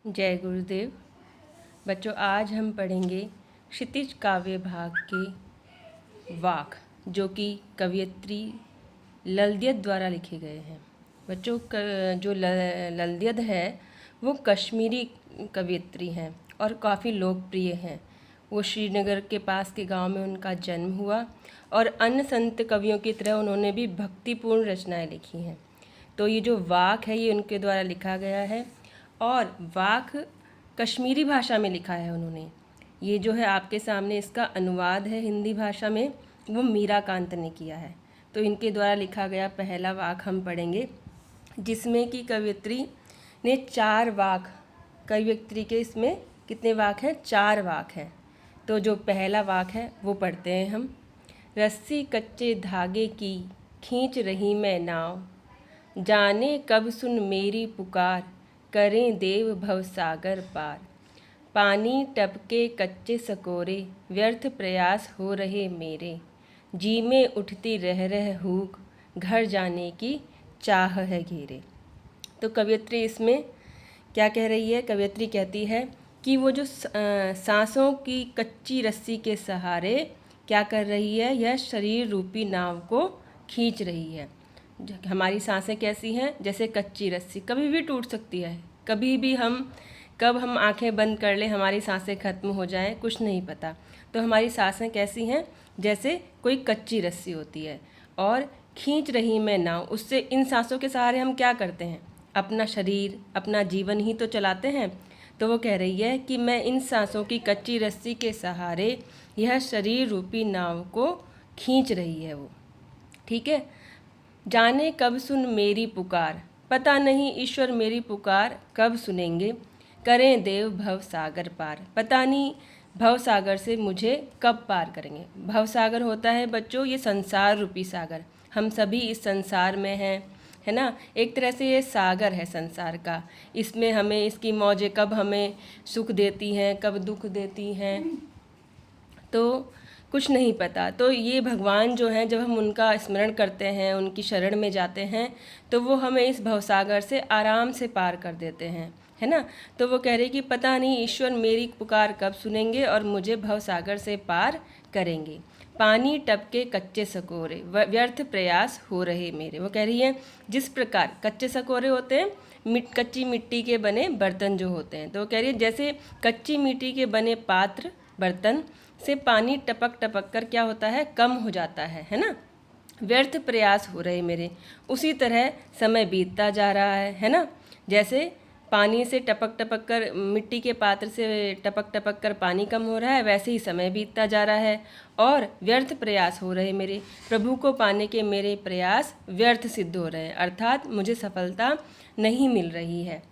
जय गुरुदेव। बच्चों, आज हम पढ़ेंगे क्षितिज काव्य भाग के वाक, जो कि कवयित्री ललद्यद द्वारा लिखे गए हैं। बच्चों, जो ललद्यद है वो कश्मीरी कवयित्री हैं और काफ़ी लोकप्रिय हैं। वो श्रीनगर के पास के गांव में उनका जन्म हुआ और अन्य संत कवियों की तरह उन्होंने भी भक्तिपूर्ण रचनाएं लिखी हैं। तो ये जो वाक है ये उनके द्वारा लिखा गया है और वाक कश्मीरी भाषा में लिखा है उन्होंने। ये जो है आपके सामने इसका अनुवाद है हिंदी भाषा में, वो मीराकांत ने किया है। तो इनके द्वारा लिखा गया पहला वाक हम पढ़ेंगे, जिसमें कि कवयित्री ने 4 वाक, कवयित्री के इसमें कितने वाक हैं? 4 वाक हैं। तो जो पहला वाक है वो पढ़ते हैं हम। रस्सी कच्चे धागे की खींच रही मैं नाव, जाने कब सुन मेरी पुकार, करें देव भवसागर पार। पानी टपके कच्चे सकोरे, व्यर्थ प्रयास हो रहे मेरे, जी में उठती रह रह हूक, घर जाने की चाह है घेरे। तो कवयित्री इसमें क्या कह रही है? कवयित्री कहती है कि वो जो सांसों की कच्ची रस्सी के सहारे क्या कर रही है? यह शरीर रूपी नाव को खींच रही है। हमारी सांसें कैसी हैं? जैसे कच्ची रस्सी, कभी भी टूट सकती है। कभी भी कब हम आंखें बंद कर लें हमारी सांसें खत्म हो जाएं, कुछ नहीं पता। तो हमारी सांसें कैसी हैं? जैसे कोई कच्ची रस्सी होती है। और खींच रही मैं नाव, उससे इन सांसों के सहारे हम क्या करते हैं? अपना शरीर, अपना जीवन ही तो चलाते हैं। तो वो कह रही है कि मैं इन सांसों की कच्ची रस्सी के सहारे यह शरीर रूपी नाव को खींच रही है वो। ठीक है। जाने कब सुन मेरी पुकार, पता नहीं ईश्वर मेरी पुकार कब सुनेंगे, करें देव भव सागर पार, पता नहीं भव सागर से मुझे कब पार करेंगे। भव सागर होता है बच्चों ये संसार रूपी सागर। हम सभी इस संसार में हैं, है ना। एक तरह से ये सागर है संसार का। इसमें हमें इसकी मौजें कब हमें सुख देती हैं, कब दुख देती हैं, तो कुछ नहीं पता। तो ये भगवान जो हैं, जब हम उनका स्मरण करते हैं, उनकी शरण में जाते हैं, तो वो हमें इस भवसागर से आराम से पार कर देते हैं, है ना। तो वो कह रही कि पता नहीं ईश्वर मेरी पुकार कब सुनेंगे और मुझे भवसागर से पार करेंगे। पानी टपके कच्चे सकोरे, व्यर्थ प्रयास हो रहे मेरे। वो कह रही है जिस प्रकार कच्चे सकोरे होते हैं, कच्ची मिट्टी के बने बर्तन जो होते हैं, तो वो कह रही है जैसे कच्ची मिट्टी के बने पात्र बर्तन से पानी टपक टपक कर क्या होता है? कम हो जाता है ना। व्यर्थ प्रयास हो रहे मेरे, उसी तरह समय बीतता जा रहा है ना। जैसे पानी से टपक टपक कर, मिट्टी के पात्र से टपक टपक कर पानी कम हो रहा है, वैसे ही समय बीतता जा रहा है और व्यर्थ प्रयास हो रहे मेरे। प्रभु को पाने के मेरे प्रयास व्यर्थ सिद्ध हो रहे हैं, अर्थात मुझे सफलता नहीं मिल रही है।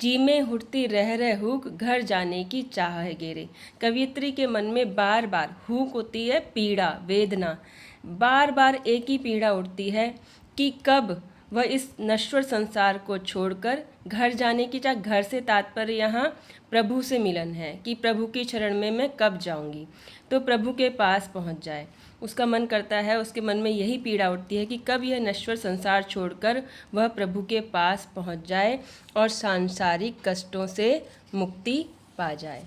जी में हुटती रह हुक, घर जाने की चाह है घेरे। कवयित्री के मन में बार बार हुक होती है पीड़ा, वेदना, बार बार एक ही पीड़ा उठती है कि कब वह इस नश्वर संसार को छोड़कर घर जाने की चाह। घर से तात्पर्य यहाँ प्रभु से मिलन है कि प्रभु की शरण में मैं कब जाऊँगी, तो प्रभु के पास पहुँच जाए। उसका मन करता है, उसके मन में यही पीड़ा उठती है कि कब यह नश्वर संसार छोड़कर वह प्रभु के पास पहुंच जाए और सांसारिक कष्टों से मुक्ति पा जाए।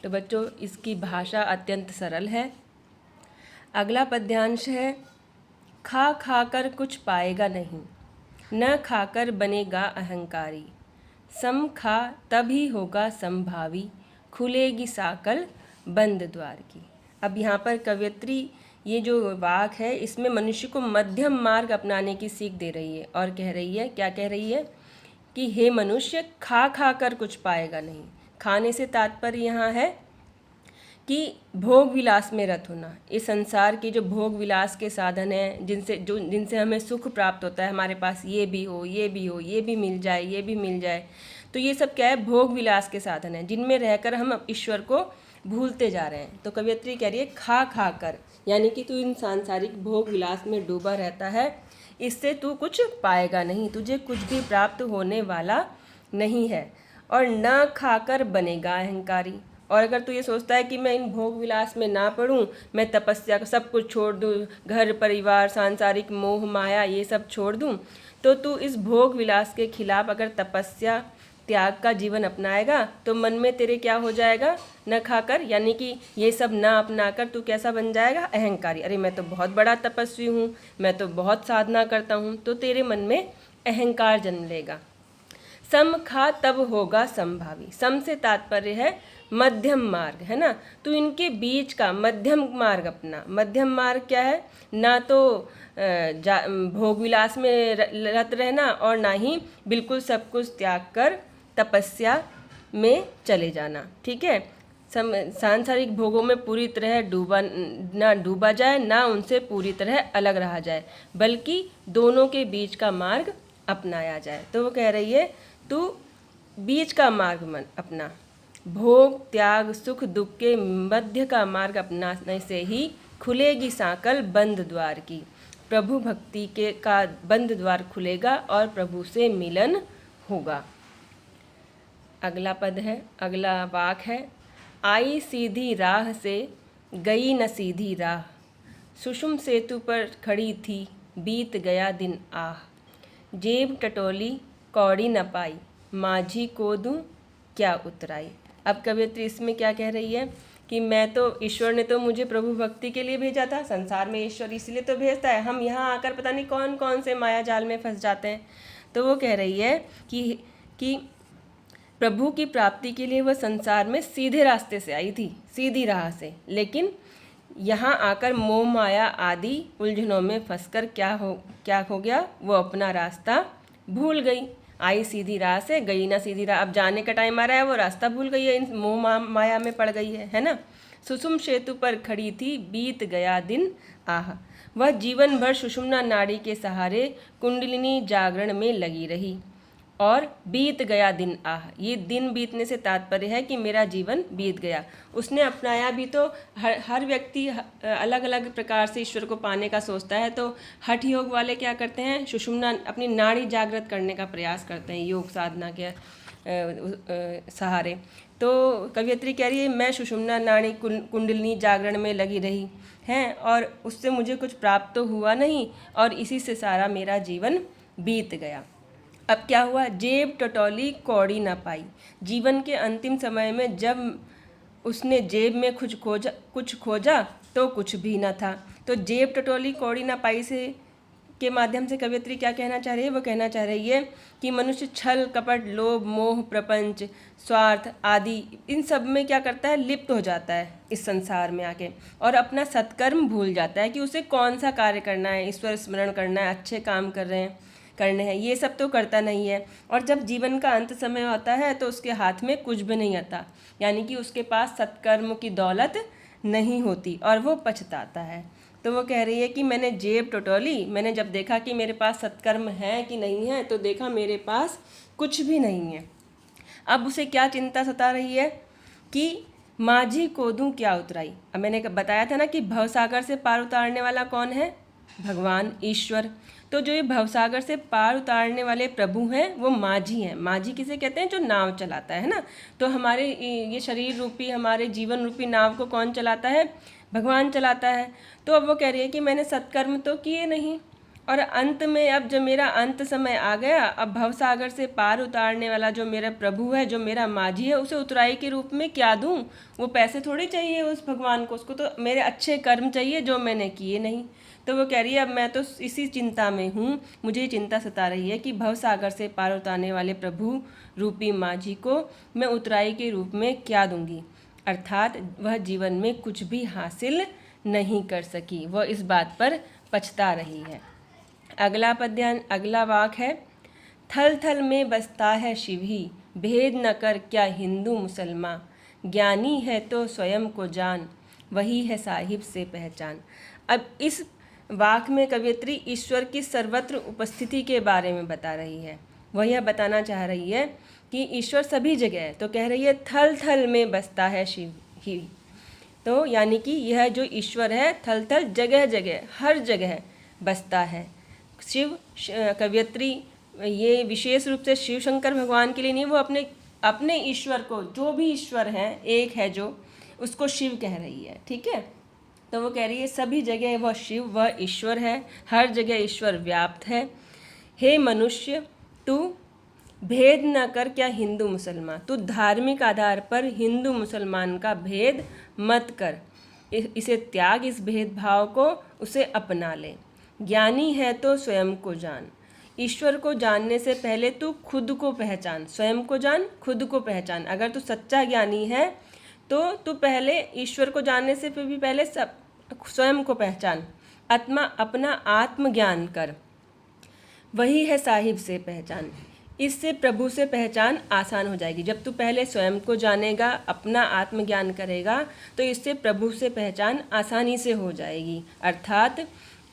तो बच्चों, इसकी भाषा अत्यंत सरल है। अगला पद्यांश है, खा खाकर कुछ पाएगा नहीं, न खाकर बनेगा अहंकारी, सम खा तभी होगा संभावी, खुलेगी साकल बंद द्वार की। अब यहाँ पर कवयित्री ये जो वाक है इसमें मनुष्य को मध्यम मार्ग अपनाने की सीख दे रही है और कह रही है, क्या कह रही है कि हे मनुष्य, खा खा कर कुछ पाएगा नहीं। खाने से तात्पर्य यहाँ है कि भोग विलास में रत होना। इस संसार के जो भोग विलास के साधन हैं, जिनसे हमें सुख प्राप्त होता है, हमारे पास ये भी हो, ये भी हो, ये भी मिल जाए, ये भी मिल जाए, तो ये सब क्या है? भोग विलास के साधन हैं, जिनमें रहकर हम ईश्वर को भूलते जा रहे हैं। तो कवयित्री कह रही है खा खा कर, यानी कि तू इन सांसारिक भोग विलास में डूबा रहता है, इससे तू कुछ पाएगा नहीं, तुझे कुछ भी प्राप्त होने वाला नहीं है। और न खाकर बनेगा अहंकारी। और अगर तू ये सोचता है कि मैं इन भोग विलास में ना पड़ूं, मैं तपस्या सब कुछ छोड़ दूं, घर परिवार सांसारिक मोह माया ये सब छोड़ दूं, तो तू इस भोग विलास के खिलाफ अगर तपस्या त्याग का जीवन अपनाएगा तो मन में तेरे क्या हो जाएगा, न खाकर यानी कि ये सब ना अपनाकर तू कैसा बन जाएगा, अहंकारी। अरे मैं तो बहुत बड़ा तपस्वी हूँ, मैं तो बहुत साधना करता हूँ, तो तेरे मन में अहंकार जन्म लेगा। सम खा तब होगा समभावी। सम से तात्पर्य है मध्यम मार्ग, है ना। तो इनके बीच का मध्यम मार्ग अपना। मध्यम मार्ग क्या है, ना तो भोग विलास में रत रहना और ना ही बिल्कुल सब कुछ त्याग कर तपस्या में चले जाना, ठीक है। सांसारिक भोगों में पूरी तरह डूबा जाए, ना उनसे पूरी तरह अलग रहा जाए, बल्कि दोनों के बीच का मार्ग अपनाया जाए। तो वो कह रही है तू बीच का मार्ग अपना। भोग त्याग सुख दुख के मध्य का मार्ग अपनाने से ही खुलेगी सांकल बंद द्वार की। प्रभु भक्ति के का बंद द्वार खुलेगा और प्रभु से मिलन होगा। अगला पद है, अगला वाक है, आई सीधी राह से गई न सीधी राह, सुषुम सेतु पर खड़ी थी बीत गया दिन आह, जेब टटोली कौड़ी न पाई, माझी को दूं क्या उतराई। अब कवियत्री इसमें क्या कह रही है कि मैं तो, ईश्वर ने तो मुझे प्रभु भक्ति के लिए भेजा था, संसार में ईश्वर इसलिए तो भेजता है, हम यहाँ आकर पता नहीं कौन कौन से माया जाल में फंस जाते हैं। तो वो कह रही है कि प्रभु की प्राप्ति के लिए वह संसार में सीधे रास्ते से आई थी, सीधी राह से, लेकिन यहाँ आकर मोह माया आदि उलझनों में फंसकर क्या हो गया, वो अपना रास्ता भूल गई। आई सीधी राह से गई ना सीधी राह, अब जाने का टाइम आ रहा है, वो रास्ता भूल गई है, इन मोह माया में पड़ गई है ना। सुषुम सेतु पर खड़ी थी बीत गया दिन आह, वह जीवन भर सुषुम्ना नाड़ी के सहारे कुंडलिनी जागरण में लगी रही और बीत गया दिन आह। ये दिन बीतने से तात्पर्य है कि मेरा जीवन बीत गया। उसने अपनाया भी तो हर व्यक्ति अलग अलग प्रकार से ईश्वर को पाने का सोचता है। तो हठ योग वाले क्या करते हैं, सुषुम्ना अपनी नाड़ी जागृत करने का प्रयास करते हैं योग साधना के सहारे। तो कवियत्री कह रही है मैं सुषुम्ना नाड़ी कुंडलिनी जागरण में लगी रही हैं और उससे मुझे कुछ प्राप्त तो हुआ नहीं और इसी से सारा मेरा जीवन बीत गया। अब क्या हुआ, जेब टटोली कौड़ी ना पाई। जीवन के अंतिम समय में जब उसने जेब में कुछ खोजा तो कुछ भी न था। तो जेब टटोली कौड़ी ना पाई से के माध्यम से कवियत्री क्या कहना चाह रही है, वो कहना चाह रही है कि मनुष्य छल कपट लोभ मोह प्रपंच स्वार्थ आदि इन सब में क्या करता है, लिप्त हो जाता है इस संसार में आके और अपना सत्कर्म भूल जाता है कि उसे कौन सा कार्य करना है, ईश्वर स्मरण करना है, अच्छे काम करने हैं, ये सब तो करता नहीं है। और जब जीवन का अंत समय होता है तो उसके हाथ में कुछ भी नहीं आता, यानी कि उसके पास सत्कर्म की दौलत नहीं होती और वो पछताता है। तो वो कह रही है कि मैंने जेब टटोली, मैंने जब देखा कि मेरे पास सत्कर्म है कि नहीं है तो देखा मेरे पास कुछ भी नहीं है। अब उसे क्या चिंता सता रही है कि माझी को दूं क्या उतराई। अब मैंने बताया था ना कि भवसागर से पार उतारने वाला कौन है, भगवान ईश्वर। तो जो ये भवसागर से पार उतारने वाले प्रभु हैं वो माझी हैं। माझी किसे कहते हैं, जो नाव चलाता है ना। तो हमारे ये शरीर रूपी हमारे जीवन रूपी नाव को कौन चलाता है, भगवान चलाता है। तो अब वो कह रही है कि मैंने सत्कर्म तो किए नहीं और अंत में अब जब मेरा अंत समय आ गया, अब भवसागर से पार उतारने वाला जो मेरा प्रभु है, जो मेरा माझी है, उसे उतराई के रूप में क्या दूं। वो पैसे थोड़ी चाहिए उस भगवान को, उसको तो मेरे अच्छे कर्म चाहिए जो मैंने किए नहीं। तो वो कह रही है अब मैं तो इसी चिंता में हूँ, मुझे चिंता सता रही है कि भवसागर से पार उतारने वाले प्रभु रूपी माझी को मैं उतराई के रूप में क्या दूंगी। अर्थात वह जीवन में कुछ भी हासिल नहीं कर सकी, वह इस बात पर पछता रही है। अगला वाक है, थल थल में बसता है शिव ही, भेद न कर क्या हिंदू मुसलमान, ज्ञानी है तो स्वयं को जान, वही है साहिब से पहचान। अब इस वाक में कवियत्री ईश्वर की सर्वत्र उपस्थिति के बारे में बता रही है। वह यह बताना चाह रही है कि ईश्वर सभी जगह है। तो कह रही है थल थल में बसता है शिव ही, तो यानी कि यह जो ईश्वर है थल थल जगह जगह हर जगह बसता है। शिव कवियत्री ये विशेष रूप से शिव शंकर भगवान के लिए नहीं, वो अपने ईश्वर को, जो भी ईश्वर है एक है जो, उसको शिव कह रही है, ठीक है। तो वो कह रही है सभी जगह वह शिव, वह ईश्वर है, हर जगह ईश्वर व्याप्त है। हे मनुष्य, तू भेद न कर क्या हिंदू मुसलमान, तू धार्मिक आधार पर हिंदू मुसलमान का भेद मत कर, इसे त्याग, इस भेदभाव को, उसे अपना ले। ज्ञानी है तो स्वयं को जान, ईश्वर को जानने से पहले तू खुद को पहचान। स्वयं को जान, खुद को पहचान। अगर तू सच्चा ज्ञानी है तो तू पहले ईश्वर को जानने से भी पहले स्वयं को पहचान। अपना आत्मज्ञान कर, वही है साहिब से पहचान। इससे प्रभु से पहचान आसान हो जाएगी। जब तू पहले स्वयं को जानेगा, अपना आत्मज्ञान करेगा, तो इससे प्रभु से पहचान आसानी से हो जाएगी। अर्थात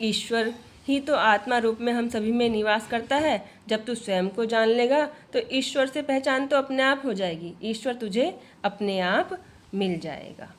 ईश्वर ही तो आत्मा रूप में हम सभी में निवास करता है। जब तू स्वयं को जान लेगा तो ईश्वर से पहचान तो अपने आप हो जाएगी, ईश्वर तुझे अपने आप मिल जाएगा।